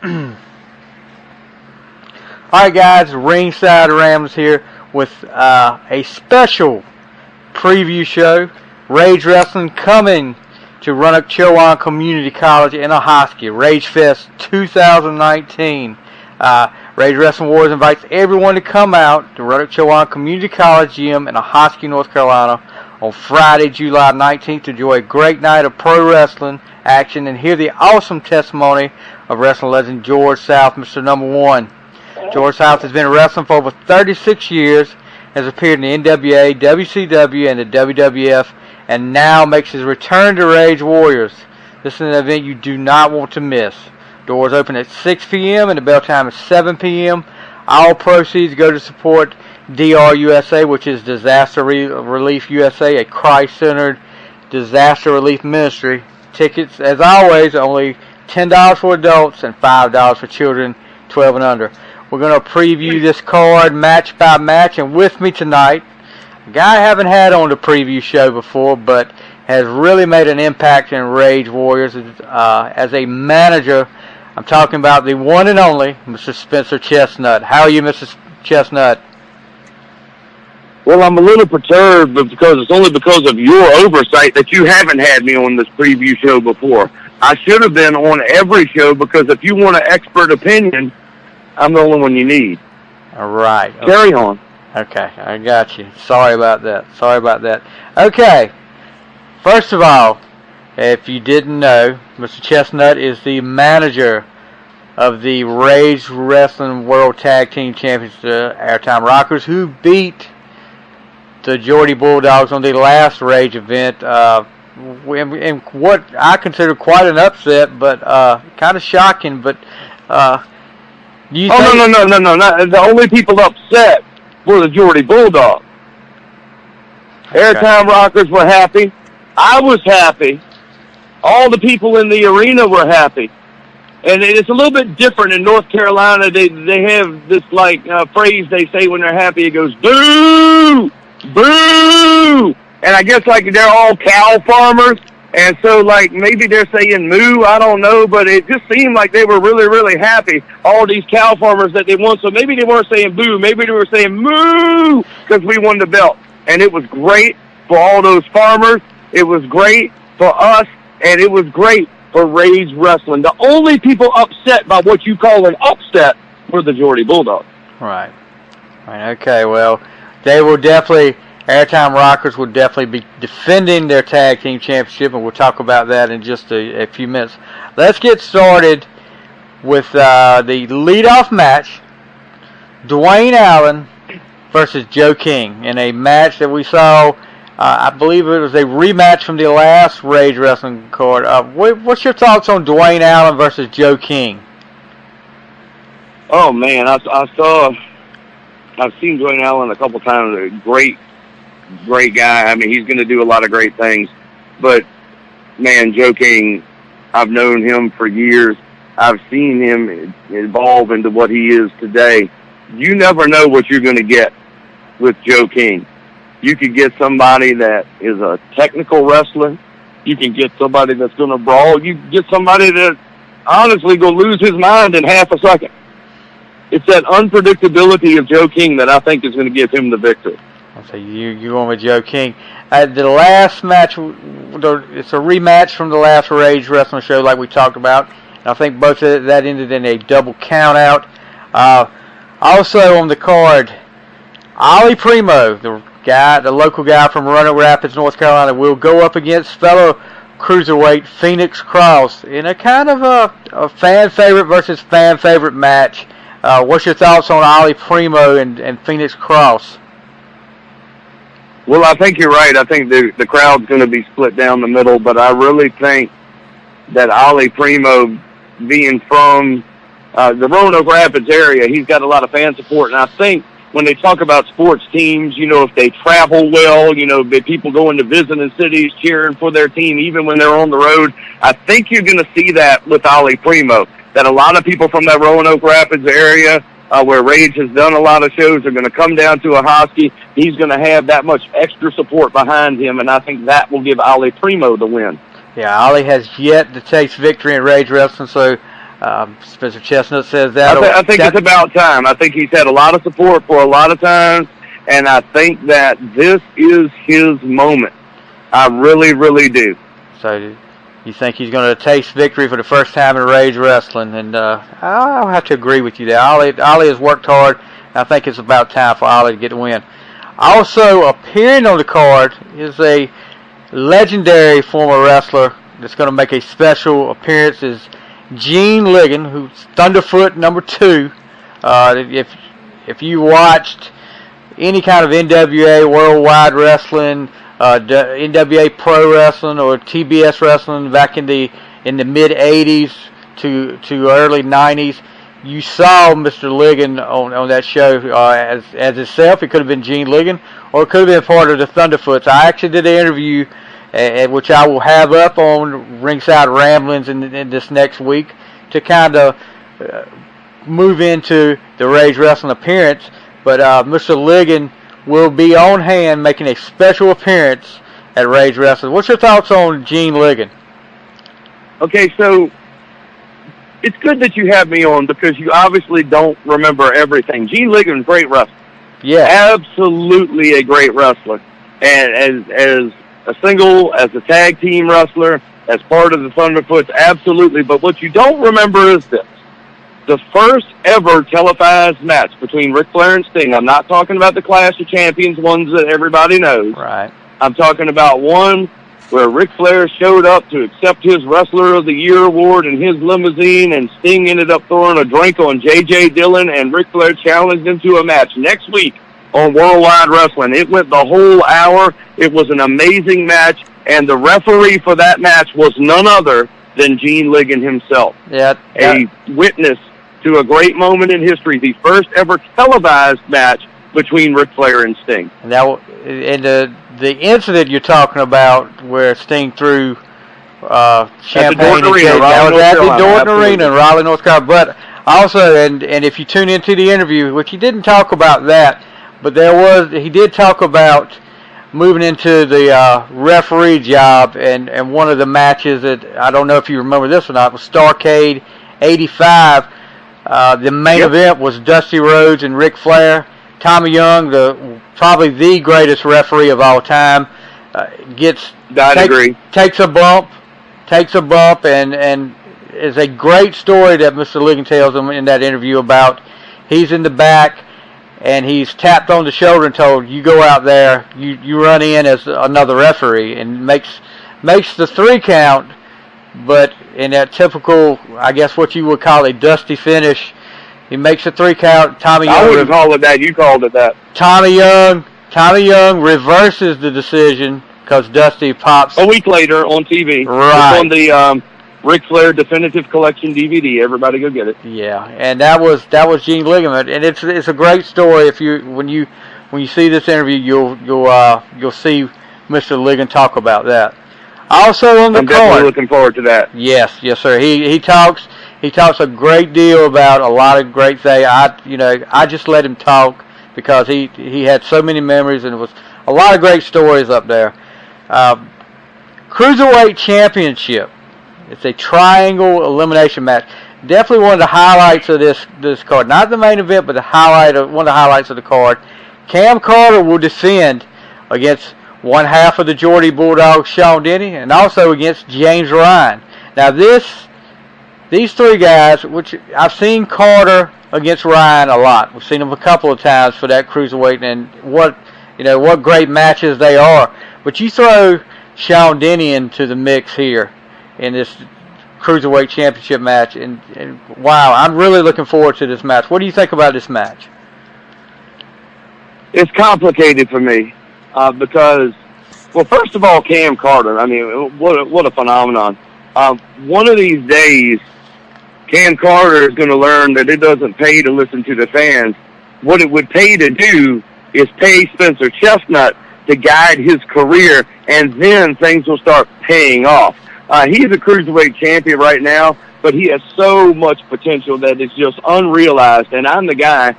Alright guys, Ringside Rams here with a special preview show. Rage Wrestling coming to Roanoke-Chowan Community College in Ahoskie. RageFest 2019. Rage Wrestling Wars invites everyone to come out to Roanoke-Chowan Community College Gym in Ahoskie, North Carolina on Friday, July 19th to enjoy a great night of pro wrestling action and hear the awesome testimony of wrestling legend George South, Mr. Number One. George South has been wrestling for over 36 years, has appeared in the NWA, WCW, and the WWF, and now makes his return to Rage Warriors. This is an event you do not want to miss. Doors open at 6 p.m. and the bell time is 7 p.m. All proceeds go to support DRUSA, which is Disaster Relief USA, a Christ-centered disaster relief ministry. Tickets, as always, only $10 for adults and $5 for children 12 and under. We're going to preview this card match by match, and with me tonight, a guy I haven't had on the preview show before, but has really made an impact in Rage Warriors as a manager. I'm talking about the one and only Mr. Spencer Chestnutt. How are you, Mr. Chestnutt? Well, I'm a little perturbed because it's only because of your oversight that you haven't had me on this preview show before. I should have been on every show because if you want an expert opinion, I'm the only one you need. All right. Okay. Carry on. Okay, I got you. Sorry about that. Okay. First of all, if you didn't know, Mr. Chestnutt is the manager of the Rage Wrestling World Tag Team Champions, the Airtime Rockers, who beat the Geordie Bulldogs on the last Rage event, in what I consider quite an upset, but kind of shocking. But no. The only people upset were the Geordie Bulldogs. Okay. Airtime Rockers were happy. I was happy. All the people in the arena were happy. And it's a little bit different in North Carolina. They have this phrase they say when they're happy. It goes, boo! Boo! And I guess they're all cow farmers, and so maybe they're saying moo, I don't know, but it just seemed like they were really, really happy, all these cow farmers that they won. So maybe they weren't saying boo, maybe they were saying moo, because we won the belt. And it was great for all those farmers, it was great for us, and it was great for Rage Wrestling. The only people upset by what you call an upset were the Geordie Bulldogs. Right. Okay, well, they will definitely, Airtime Rockers will definitely be defending their tag team championship, and we'll talk about that in just a few minutes. Let's get started with the leadoff match, Dwayne Allen versus Joe King, in a match that we saw, I believe it was a rematch from the last Rage Wrestling card. What's your thoughts on Dwayne Allen versus Joe King? Oh, man, I've seen Dwayne Allen a couple times. A great guy. I mean, he's going to do a lot of great things. But, man, Joe King, I've known him for years. I've seen him evolve into what he is today. You never know what you're going to get with Joe King. You could get somebody that is a technical wrestler. You can get somebody that's going to brawl. You can get somebody that honestly going to lose his mind in half a second. It's that unpredictability of Joe King that I think is going to give him the victory. So you're going with Joe King. The last match, it's a rematch from the last Rage Wrestling show like we talked about. And I think both of that ended in a double count out. Also on the card, Ollie Primo, the local guy from Roanoke Rapids, North Carolina, will go up against fellow cruiserweight Phoenix Cross in a kind of a fan favorite versus fan favorite match. What's your thoughts on Ollie Primo and Phoenix Cross? Well, I think you're right. I think the crowd's going to be split down the middle, but I really think that Ollie Primo, being from the Roanoke Rapids area, he's got a lot of fan support, and I think when they talk about sports teams, if they travel well, people going to visiting cities cheering for their team even when they're on the road, I think you're going to see that with Ollie Primo, that a lot of people from that Roanoke Rapids area where Rage has done a lot of shows are going to come down to Ahoskie. He's going to have that much extra support behind him, and I think that will give Ollie Primo the win. Yeah, Ollie has yet to taste victory in Rage Wrestling, so Spencer Chestnutt says that. I think it's about time. I think he's had a lot of support for a lot of times, and I think that this is his moment. I really, really do. So you think he's going to taste victory for the first time in Rage Wrestling? And I'll have to agree with you there. Ollie has worked hard. I think it's about time for Ollie to get the win. Also appearing on the card is a legendary former wrestler that's going to make a special appearance. Is Gene Ligon, who's Thunderfoot #2. If you watched any kind of NWA Worldwide Wrestling, NWA Pro Wrestling, or TBS Wrestling back in the mid '80s to early '90s, you saw Mr. Ligon on that show as itself. It could have been Gene Ligon, or it could have been part of the Thunderfoots. I actually did an interview, which I will have up on Ringside Ramblings in this next week, to kind of move into the Rage Wrestling appearance. But Mr. Ligon will be on hand making a special appearance at Rage Wrestling. What's your thoughts on Gene Ligon? Okay, so it's good that you have me on because you obviously don't remember everything. Gene Ligon, great wrestler. Yeah. Absolutely a great wrestler. And as a single, as a tag team wrestler, as part of the Thunderfoots, absolutely. But what you don't remember is this. The first ever televised match between Ric Flair and Sting. I'm not talking about the Clash of Champions ones that everybody knows. Right. I'm talking about one where Ric Flair showed up to accept his Wrestler of the Year award in his limousine, and Sting ended up throwing a drink on J.J. Dillon, and Ric Flair challenged him to a match next week on Worldwide Wrestling. It went the whole hour. It was an amazing match, and the referee for that match was none other than Gene Ligon himself. Yeah. A witness to a great moment in history, the first ever televised match between Ric Flair and Sting. Now, and the incident you're talking about where Sting threw champagne and cake, that was at the Dorton Arena in Raleigh, North Carolina. But also, and if you tune into the interview, which he didn't talk about that, but he did talk about moving into the referee job, and one of the matches that, I don't know if you remember this or not, was Starrcade 85. The main event was Dusty Rhodes and Ric Flair. Tommy Young, probably the greatest referee of all time, takes a bump, and is a great story that Mr. Ligon tells him in that interview about. He's in the back, and he's tapped on the shoulder and told, "You go out there, you run in as another referee," and makes the 3 count. But in that typical, I guess what you would call a dusty finish, he makes a 3 count. Tommy Young. I wouldn't call it that. You called it that. Tommy Young reverses the decision because Dusty pops a week later on TV. Right. It's on the Ric Flair Definitive Collection DVD. Everybody go get it. Yeah, and that was Gene Ligon, and it's a great story. When you see this interview, you'll see Mr. Ligon talk about that. Also on the I'm card, definitely looking forward to that. Yes, sir. He talks a great deal about a lot of great things. I just let him talk because he had so many memories, and it was a lot of great stories up there. Cruiserweight Championship. It's a triangle elimination match. Definitely one of the highlights of this card. Not the main event, but one of the highlights of the card. Cam Carter will defend against one half of the Geordie Bulldogs, Sean Denny, and also against James Ryan. Now these 3 guys, which I've seen Carter against Ryan a lot. We've seen him a couple of times for that cruiserweight, and what great matches they are. But you throw Sean Denny into the mix here in this cruiserweight championship match, and wow, I'm really looking forward to this match. What do you think about this match? It's complicated for me. Because, well, first of all, Cam Carter, I mean, what a phenomenon. One of these days, Cam Carter is going to learn that it doesn't pay to listen to the fans. What it would pay to do is pay Spencer Chestnutt to guide his career, and then things will start paying off. He's a cruiserweight champion right now, but he has so much potential that it's just unrealized, and I'm the guy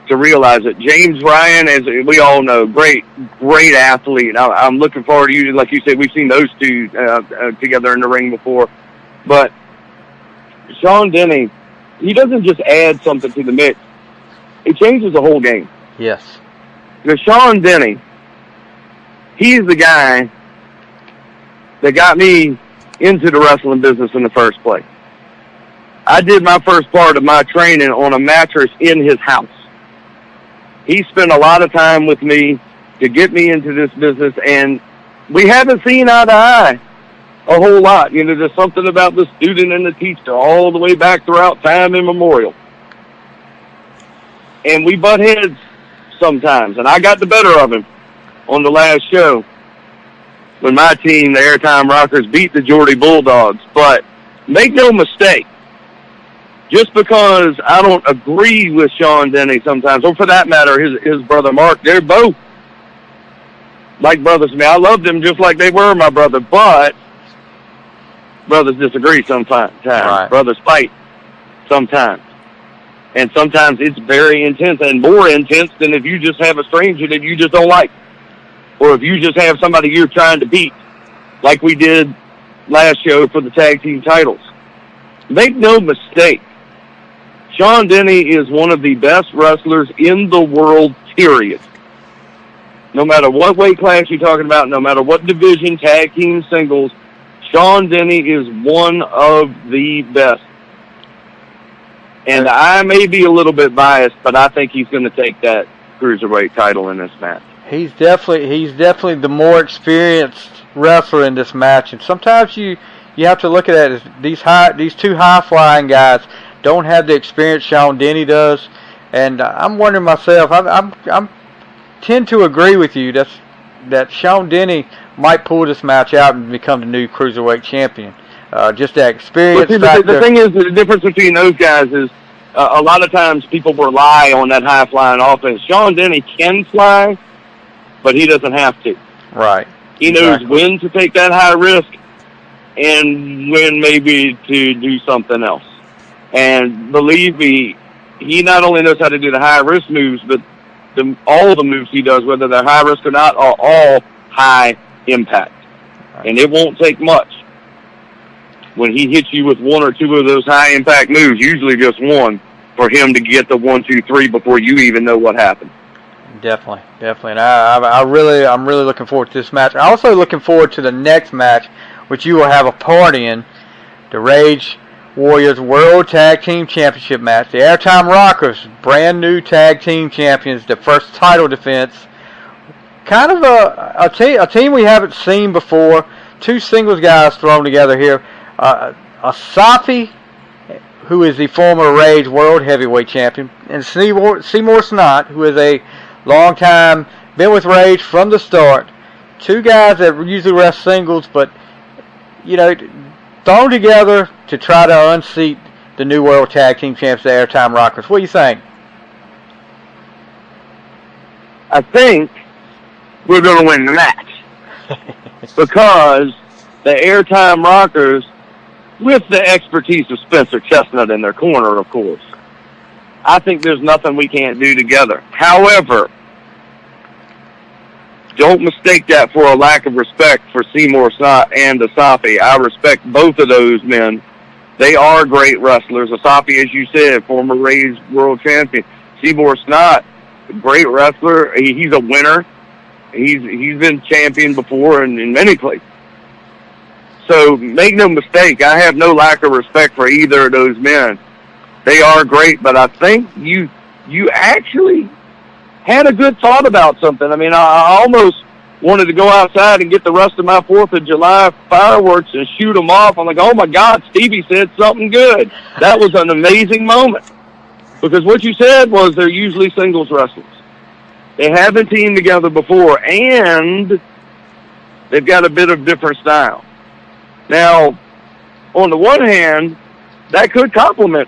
to realize it. James Ryan, as we all know, great athlete. I'm looking forward to you. Like you said, we've seen those two together in the ring before. But Sean Denny, he doesn't just add something to the mix. It changes the whole game. Yes. Because Sean Denny, he's the guy that got me into the wrestling business in the first place. I did my first part of my training on a mattress in his house. He spent a lot of time with me to get me into this business, and we haven't seen eye to eye a whole lot. You know, there's something about the student and the teacher all the way back throughout time immemorial. And we butt heads sometimes, and I got the better of him on the last show when my team, the Airtime Rockers, beat the Geordie Bulldogs. But make no mistake, just because I don't agree with Sean Denny sometimes, or for that matter, his brother Mark, they're both like brothers to me. I love them just like they were my brother, but brothers disagree sometimes. Right. Brothers fight sometimes. And sometimes it's very intense, and more intense than if you just have a stranger that you just don't like, or if you just have somebody you're trying to beat, like we did last show for the tag team titles. Make no mistake, Sean Denny is one of the best wrestlers in the world, period. No matter what weight class you're talking about, no matter what division, tag team, singles, Sean Denny is one of the best. And I may be a little bit biased, but I think he's going to take that cruiserweight title in this match. He's definitely the more experienced wrestler in this match, and sometimes you have to look at it as these two high-flying guys don't have the experience Sean Denny does, and I'm wondering myself. I'm tend to agree with you that Sean Denny might pull this match out and become the new cruiserweight champion. Just that experience factor. The thing is, the difference between those guys is a lot of times people rely on that high-flying offense. Sean Denny can fly, but he doesn't have to. Right. He knows when to take that high risk and when maybe to do something else. And believe me, he not only knows how to do the high-risk moves, but all the moves he does, whether they're high-risk or not, are all high impact. Right. And it won't take much. When he hits you with one or two of those high-impact moves, usually just one, for him to get the 1, 2, 3 before you even know what happened. Definitely. And I'm really looking forward to this match. I'm also looking forward to the next match, which you will have a part in, the Rage Warriors World Tag Team Championship match. The Airtime Rockers, brand new tag team champions, the first title defense. Kind of a team we haven't seen before. Two singles guys thrown together here. Ahoskie, who is the former Rage World Heavyweight Champion, and Seymour Snott, who is a long time, been with Rage from the start. Two guys that usually wrestle singles, but, you know, thrown together to try to unseat the new World Tag Team Champs, the Airtime Rockers. What do you think? I think we're going to win the match. Because the Airtime Rockers, with the expertise of Spencer Chestnutt in their corner, of course, I think there's nothing we can't do together. However, don't mistake that for a lack of respect for Seymour Snott and Ahoskie. I respect both of those men. They are great wrestlers. Ahoskie, as you said, former Rage World Champion. Seymour Snott, great wrestler. He's a winner. He's been champion before in many places. So make no mistake, I have no lack of respect for either of those men. They are great, but I think you actually had a good thought about something. I mean, I almost wanted to go outside and get the rest of my 4th of July fireworks and shoot them off. I'm like, oh my God, Stevie said something good. That was an amazing moment. Because what you said was they're usually singles wrestlers. They haven't teamed together before, and they've got a bit of different style. Now, on the one hand, that could complement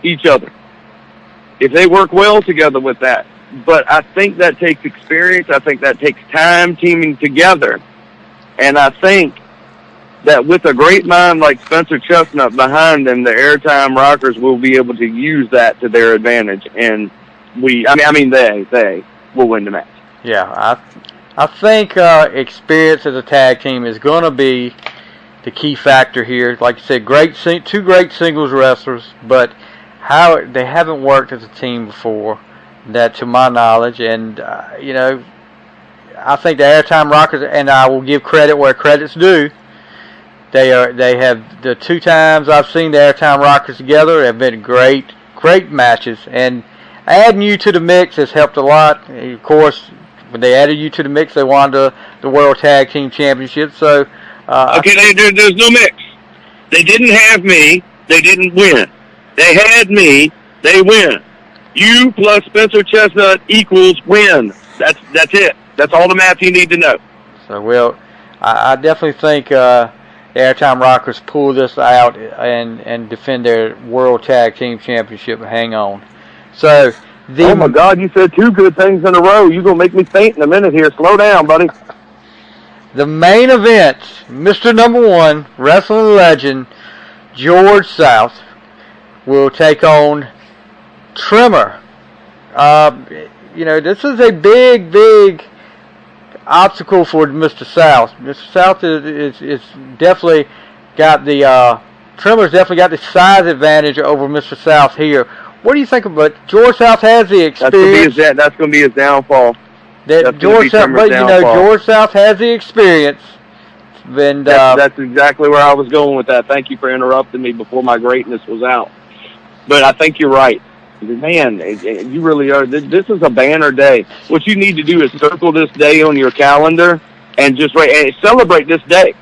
each other if they work well together with that. But I think that takes experience. I think that takes time teaming together. And I think that with a great mind like Spencer Chestnutt behind them, the Airtime Rockers will be able to use that to their advantage. And they will win the match. Yeah, I think experience as a tag team is going to be the key factor here. Like you said, two great singles wrestlers, but how they haven't worked as a team before, that to my knowledge. And I think the Airtime Rockers, and I will give credit where credit's due. They have, the 2 times I've seen the Airtime Rockers together, have been great matches. And adding you to the mix has helped a lot. Of course, when they added you to the mix, they won the World Tag Team Championship. So okay, there's no mix. They didn't have me. They didn't win. They had me. They win. You plus Spencer Chestnutt equals win. That's it. That's all the math you need to know. So, well, I definitely think the Airtime Rockers pull this out and defend their World Tag Team Championship and hang on. So, oh, my God, you said 2 good things in a row. You're going to make me faint in a minute here. Slow down, buddy. The main event, Mr. Number 1, wrestling legend, George South, will take on Trimmer. This is a big obstacle for Mr. South. Mr. South is definitely got the Trimmer's definitely got the size advantage over Mr. South here. What do you think about George South has the experience? That's going to be his downfall. George South has the experience. And that's exactly where I was going with that. Thank you for interrupting me before my greatness was out. But I think you're right. Man, you really are. This is a banner day. What you need to do is circle this day on your calendar and just celebrate this day.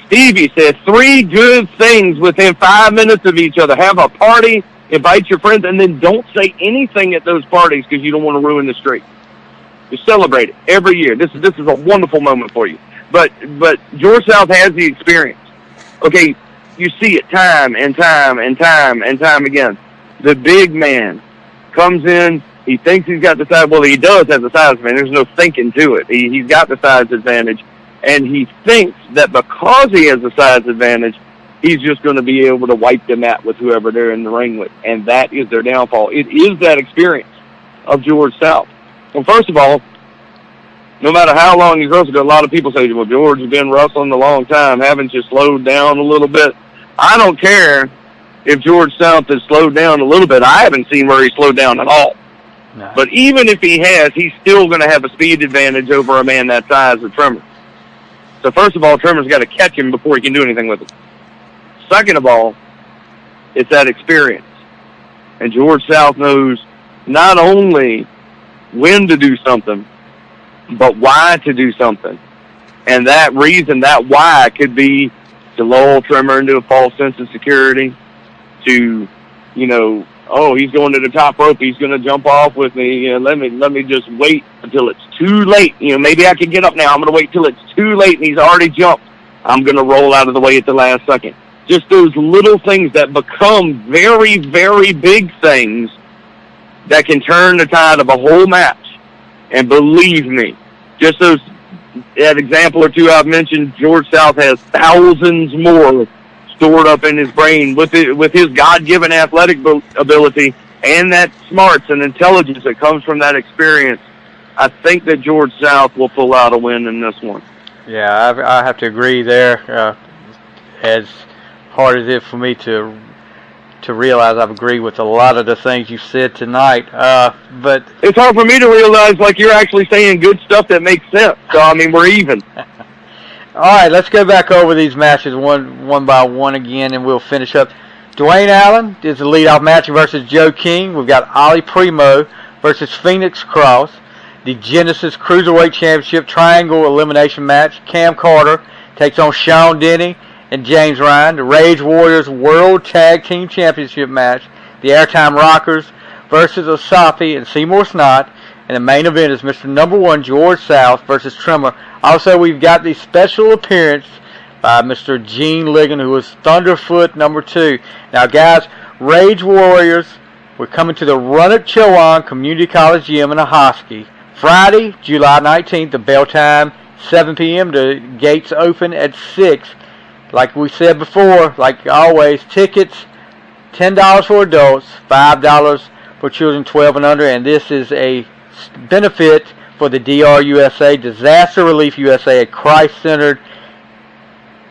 Stevie said 3 good things within 5 minutes of each other. Have a party, invite your friends, and then don't say anything at those parties because you don't want to ruin the streak. Just celebrate it every year. This is a wonderful moment for you. But George South has the experience. Okay, you see it time and time and time and time again. The big man comes in. He thinks he's got the size. Well, he does have the size advantage. There's no thinking to it. He's got the size advantage. And he thinks that because he has the size advantage, he's just going to be able to wipe the mat with whoever they're in the ring with. And that is their downfall. It is that experience of George South. Well, first of all, no matter how long he's wrestled, a lot of people say, well, George has been wrestling a long time. Haven't you slowed down a little bit? I don't care if George South has slowed down a little bit. I haven't seen where he slowed down at all. No. But even if he has, he's still going to have a speed advantage over a man that size of Trimmer. So first of all, Trimmer's got to catch him before he can do anything with him. Second of all, it's that experience. And George South knows not only when to do something, but why to do something. And that reason, that why, could be to lull Trimmer into a false sense of security, to, oh, he's going to the top rope, he's going to jump off with me, let me just wait until it's too late. Maybe I can get up now. I'm going to wait till it's too late and he's already jumped. I'm going to roll out of the way at the last second. Just those little things that become very, very big things that can turn the tide of a whole match. And believe me, just that example or 2 I've mentioned, George South has thousands more stored up in his brain with his God-given athletic ability and that smarts and intelligence that comes from that experience. I think that George South will pull out a win in this one. Yeah, I have to agree there. As hard as it is for me to realize, I've agreed with a lot of the things you said tonight. But it's hard for me to realize, you're actually saying good stuff that makes sense. So, we're even. All right, let's go back over these matches one by one again, and we'll finish up. Dwayne Allen is the leadoff match versus Joe King. We've got Ali Primo versus Phoenix Cross. The Genesis Cruiserweight Championship Triangle Elimination match. Cam Carter takes on Sean Denny and James Ryan. The Rage Warriors World Tag Team Championship match. The Airtime Rockers versus Ahoskie and Seymour Snot. And the main event is Mr. Number 1 George South versus Trimmer. Also, we've got the special appearance by Mr. Gene Ligon, who was Thunderfoot number 2. Now, guys, Rage Warriors, we're coming to the Run at Chowan Community College Gym in Ahoskie. Friday, July 19th, the bell time, 7 p.m. The gates open at 6. Like we said before, like always, tickets, $10 for adults, $5 for children 12 and under. And this is a benefit for the DRUSA, Disaster Relief USA, a Christ-centered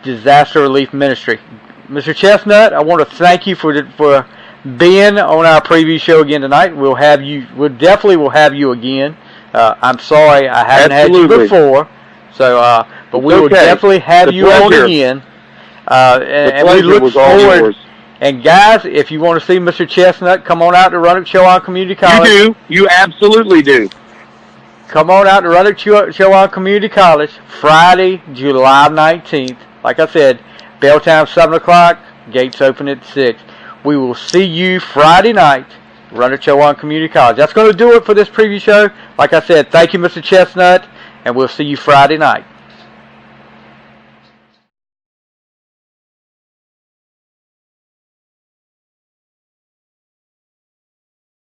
Disaster Relief Ministry. Mr. Chestnutt, I want to thank you for being on our preview show again tonight. We'll definitely have you again. I'm sorry I haven't had you before, so but we will definitely have you on again. And we look forward. And guys, if you want to see Mr. Chestnutt, come on out to Roanoke-Chowan Community College. You do. You absolutely do. Come on out to Roanoke-Chowan Community College, Friday, July 19th. Like I said, bell time 7 o'clock, gates open at 6. We will see you Friday night, Roanoke-Chowan Community College. That's going to do it for this preview show. Like I said, thank you, Mr. Chestnutt, and we'll see you Friday night.